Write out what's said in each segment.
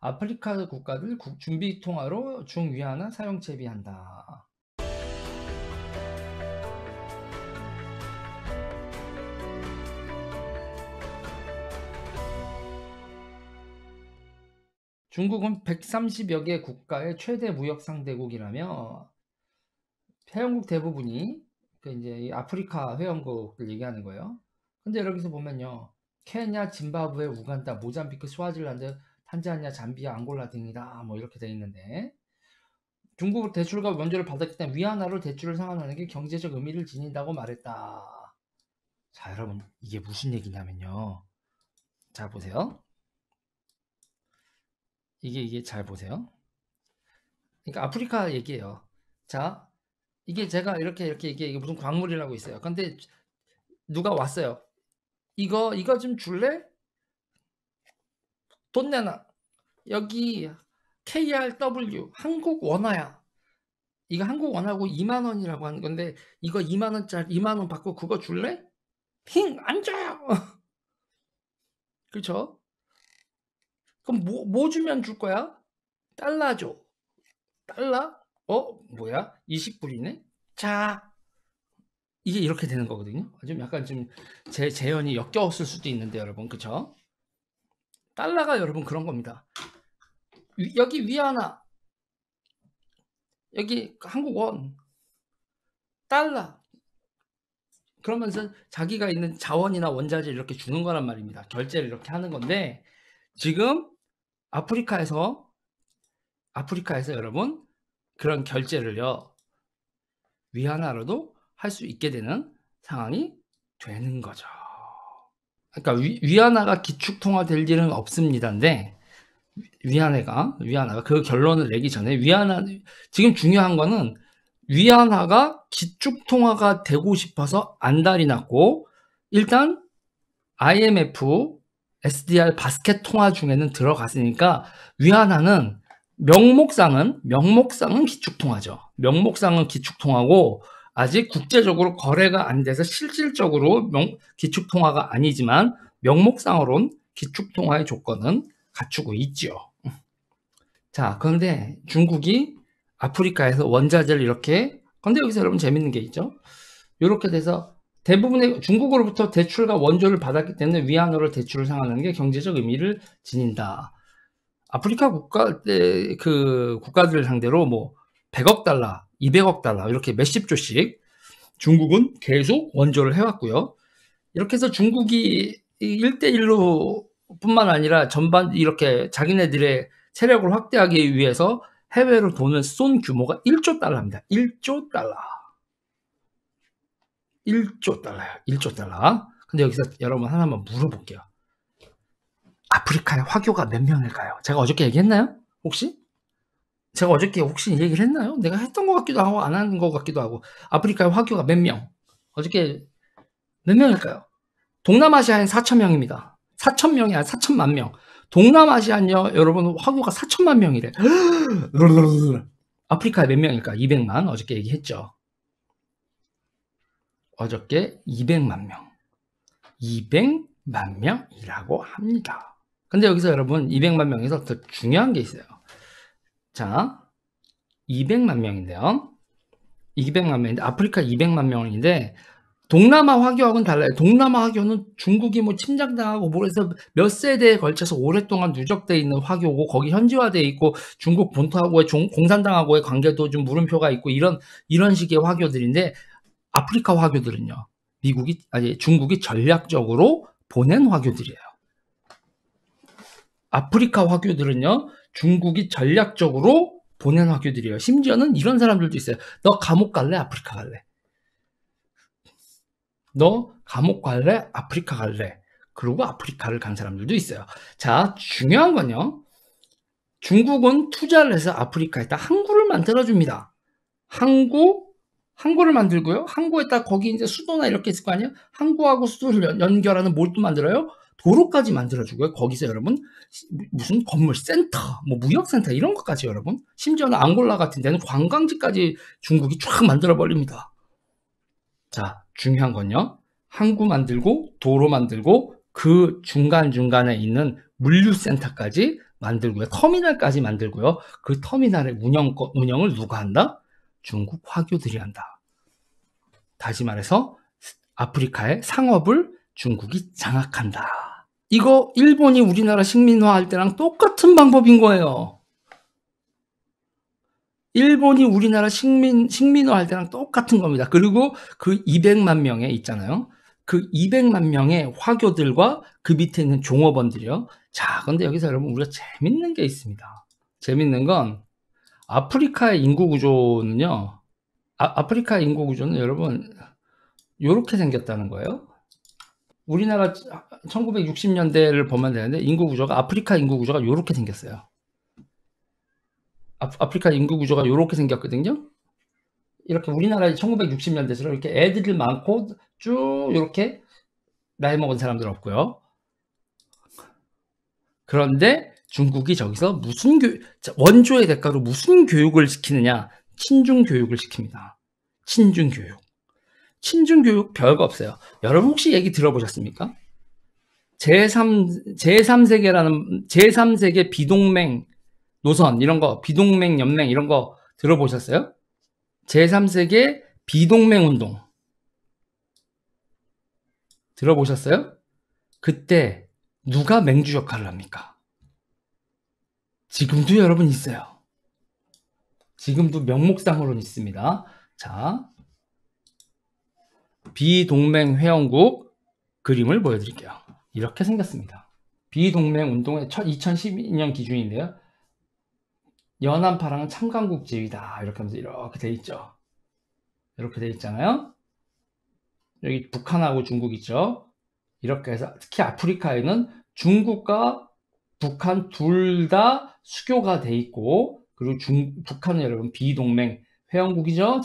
아프리카 국가들 준비 통화로 중위안화 사용 채비한다. 중국은 130여 개 국가의 최대 무역 상대국이라며 회원국 대부분이 이제 이 아프리카 회원국을 얘기하는 거예요. 근데 여기서 보면요. 케냐, 짐바브웨, 우간다, 모잠비크, 스와질란드, 탄자니아, 잠비아, 앙골라 등이다. 뭐 이렇게 돼 있는데 중국은 대출과 원조를 받았기 때문에 위안화로 대출을 상환하는 게 경제적 의미를 지닌다고 말했다. 자, 여러분 이게 무슨 얘기냐면요. 자, 보세요. 이게 잘 보세요. 그러니까 아프리카 얘기예요. 자, 이게 제가 이렇게 이게 무슨 광물이라고 있어요. 근데 누가 왔어요. 이거 좀 줄래? 돈 내놔. 여기 KRW 한국 원화야. 이거 한국 원하고 2만 원이라고 하는 건데 이거 2만 원짜리 2만 원 받고 그거 줄래? 힝, 안 줘요. 그렇죠? 그럼 뭐 주면 줄 거야? 달러 줘. 달러? 뭐야? 20불이네? 자, 이게 이렇게 되는 거거든요. 좀 약간 좀 제 재현이 역겨웠을 수도 있는데 여러분, 그쵸? 달러가 여러분 그런 겁니다. 여기 위안화, 여기 한국 원, 달러. 그러면서 자기가 있는 자원이나 원자재를 이렇게 주는 거란 말입니다. 결제를 이렇게 하는 건데 지금 아프리카에서 여러분 그런 결제를요 위안화로도 할 수 있게 되는 상황이 되는 거죠. 그러니까 위안화가 기축통화될 일은 없습니다인데 위안화가 그 결론을 내기 전에 지금 중요한 거는 위안화가 기축통화가 되고 싶어서 안달이 났고 일단 IMF, SDR 바스켓 통화 중에는 들어갔으니까 위안화는 명목상은 기축통화죠. 명목상은 기축통화고 아직 국제적으로 거래가 안 돼서 실질적으로 기축통화가 아니지만 명목상으로는 기축통화의 조건은 갖추고 있죠. 자, 그런데 중국이 아프리카에서 원자재를 이렇게, 근데 여기서 여러분 재밌는 게 있죠. 이렇게 돼서 대부분의 중국으로부터 대출과 원조를 받았기 때문에 위안화로 대출을 상환하는 게 경제적 의미를 지닌다. 아프리카 국가들 상대로 뭐 100억 달러, 200억 달러 이렇게 몇십 조씩 중국은 계속 원조를 해왔고요. 이렇게 해서 중국이 1대1로 뿐만 아니라 전반 이렇게 자기네들의 세력을 확대하기 위해서 해외로 돈을 쏜 규모가 1조 달러입니다. 1조 달러. 1조 달러야. 1조 달러. 근데 여기서 여러분 하나만 물어볼게요. 아프리카의 화교가 몇 명일까요? 제가 어저께 얘기했나요? 혹시? 제가 어저께 혹시 얘기를 했나요? 내가 했던 것 같기도 하고 안 한 것 같기도 하고. 아프리카의 화교가 몇 명? 어저께 몇 명일까요? 동남아시아엔 4,000명입니다. 4,000명이 아니라 4천만 명. 동남아시아는요, 여러분 화교가 4천만 명이래. 아프리카에 몇 명일까? 200만. 어저께 얘기했죠. 어저께 200만 명. 200만 명이라고 합니다. 근데 여기서 여러분 200만 명에서 더 중요한 게 있어요. 자, 200만 명인데요. 200만 명인데 아프리카 200만 명인데 동남아 화교하고는 달라요. 동남아 화교는 중국이 뭐 침략당하고 뭐 해서 몇 세대에 걸쳐서 오랫동안 누적돼 있는 화교고 거기 현지화돼 있고 중국 본토하고의 공산당하고의 관계도 좀 물음표가 있고 이런 식의 화교들인데 아프리카 화교들은요. 중국이 전략적으로 보낸 화교들이에요. 아프리카 화교들은요. 중국이 전략적으로 보낸 화교들이에요. 심지어는 이런 사람들도 있어요. 너 감옥 갈래? 아프리카 갈래? 너 감옥 갈래? 아프리카 갈래? 그리고 아프리카를 간 사람들도 있어요. 자, 중요한 건요. 중국은 투자를 해서 아프리카에다 항구를 만들어줍니다. 항구를 만들고요. 항구에다 거기 이제 수도나 이렇게 있을 거 아니에요? 항구하고 수도를 연결하는 뭘 또 만들어요? 도로까지 만들어주고요. 거기서 여러분 무슨 건물 센터, 뭐 무역센터 이런 것까지 여러분 심지어는 앙골라 같은 데는 관광지까지 중국이 쫙 만들어 버립니다. 자, 중요한 건요. 항구 만들고 도로 만들고 그 중간중간에 있는 물류센터까지 만들고요. 터미널까지 만들고요. 그 터미널의 운영을 누가 한다? 중국 화교들이 한다. 다시 말해서 아프리카의 상업을 중국이 장악한다. 이거 일본이 우리나라 식민화할 때랑 똑같은 방법인 거예요. 일본이 우리나라 식민화할 때랑 똑같은 겁니다. 그리고 그 200만 명의 있잖아요. 그 200만 명의 화교들과 그 밑에 있는 종업원들이요. 자, 근데 여기서 여러분 우리가 재밌는 게 있습니다. 재밌는 건 아프리카의 인구 구조는요. 아프리카의 인구 구조는 여러분 요렇게 생겼다는 거예요. 우리나라 1960년대를 보면 되는데 인구 구조가 아프리카 인구 구조가 요렇게 생겼어요. 아프리카 인구 구조가 요렇게 생겼거든요. 이렇게 우리나라 1960년대처럼 이렇게 애들이 많고 쭉 이렇게 나이 먹은 사람들 없고요. 그런데 중국이 저기서 무슨 원조의 대가로 무슨 교육을 시키느냐? 친중 교육을 시킵니다. 친중 교육. 친중 교육 별거 없어요. 여러분 혹시 얘기 들어보셨습니까? 제3세계 비동맹 노선 이런 거, 비동맹 연맹 이런 거 들어보셨어요? 제3세계 비동맹 운동 들어보셨어요? 그때 누가 맹주 역할을 합니까? 지금도 여러분 있어요. 지금도 명목상으로는 있습니다. 자, 비동맹 회원국 그림을 보여드릴게요. 이렇게 생겼습니다. 비동맹 운동의 2012년 기준인데요. 연안파랑은 참강국 지위다. 이렇게 하면서 이렇게 돼 있죠. 이렇게 돼 있잖아요. 여기 북한하고 중국 있죠. 이렇게 해서 특히 아프리카에는 중국과 북한 둘 다 수교가 돼 있고, 그리고 북한은 여러분 비동맹 회원국이죠.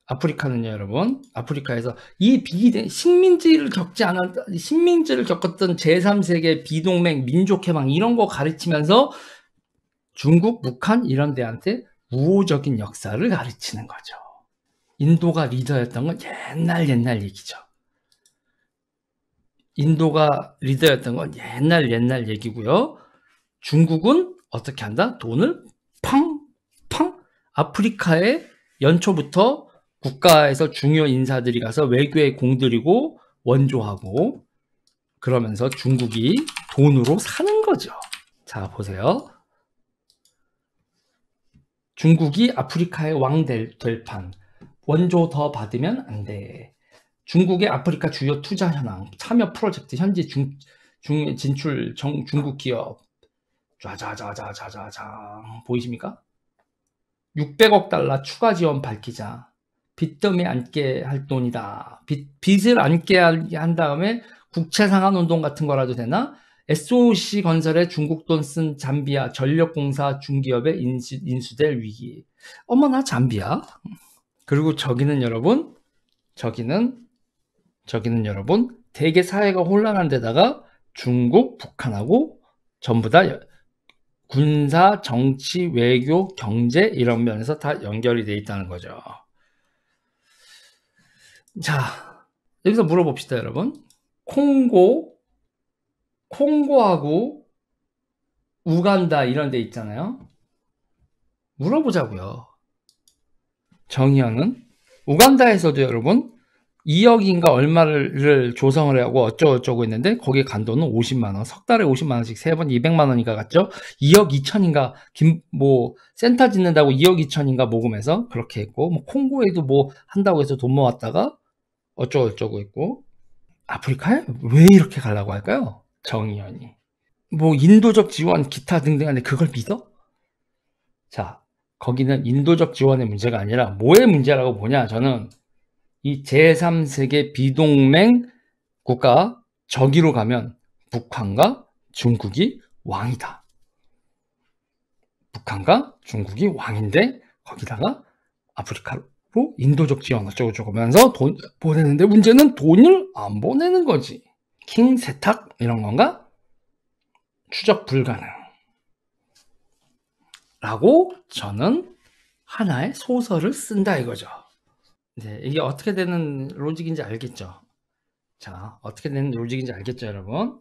아프리카는요, 여러분, 아프리카에서 이 식민지를 겪었던 제3세계 비동맹 민족해방 이런 거 가르치면서 중국, 북한 이런 데한테 우호적인 역사를 가르치는 거죠. 인도가 리더였던 건 옛날 얘기죠. 인도가 리더였던 건 옛날 얘기고요. 중국은 어떻게 한다? 돈을 팡팡 아프리카에 연초부터 국가에서 중요 인사들이 가서 외교에 공들이고 원조하고 그러면서 중국이 돈으로 사는 거죠. 자, 보세요. 중국이 아프리카의 왕 될 판. 원조 더 받으면 안 돼. 중국의 아프리카 주요 투자 현황, 참여 프로젝트, 현재 진출 중국 기업. 짜자자자자자자. 보이십니까? 600억 달러 추가 지원 밝히자. 빚더미 안게 할 돈이다. 빚을 안게 한 다음에 국채 상환 운동 같은 거라도 되나? SOC 건설에 중국 돈 쓴 잠비아 전력공사 중기업에 인수될 위기. 어머나 잠비아. 그리고 저기는 여러분 대개 사회가 혼란한 데다가 중국, 북한하고 전부 다 군사, 정치, 외교, 경제 이런 면에서 다 연결이 돼 있다는 거죠. 자, 여기서 물어봅시다, 여러분. 콩고하고 우간다 이런 데 있잖아요. 물어보자고요. 정의연은 우간다에서도 여러분 2억인가 얼마를 조성을 하고 어쩌고저쩌고 했는데 거기에 간 돈은 50만원, 석 달에 50만원씩 3번 200만원인가 갔죠. 2억 2천인가 센터 짓는다고 2억 2천인가 모금해서 그렇게 했고, 뭐 콩고에도 뭐 한다고 해서 돈 모았다가 어쩌고저쩌고 했고. 아프리카에 왜 이렇게 가려고 할까요? 정의연이 뭐 인도적 지원 기타 등등 하는데 그걸 믿어? 자, 거기는 인도적 지원의 문제가 아니라 뭐의 문제라고 보냐. 저는 이 제3세계 비동맹 국가 저기로 가면 북한과 중국이 왕이다. 북한과 중국이 왕인데 거기다가 아프리카로 인도적 지원 어쩌고저쩌고 하면서 돈 보내는데 문제는 돈을 안 보내는 거지. 킹 세탁 이런 건가? 추적 불가능. 라고 저는 하나의 소설을 쓴다 이거죠. 네, 이게 어떻게 되는 로직인지 알겠죠? 자, 어떻게 된 로직인지 알겠죠, 여러분?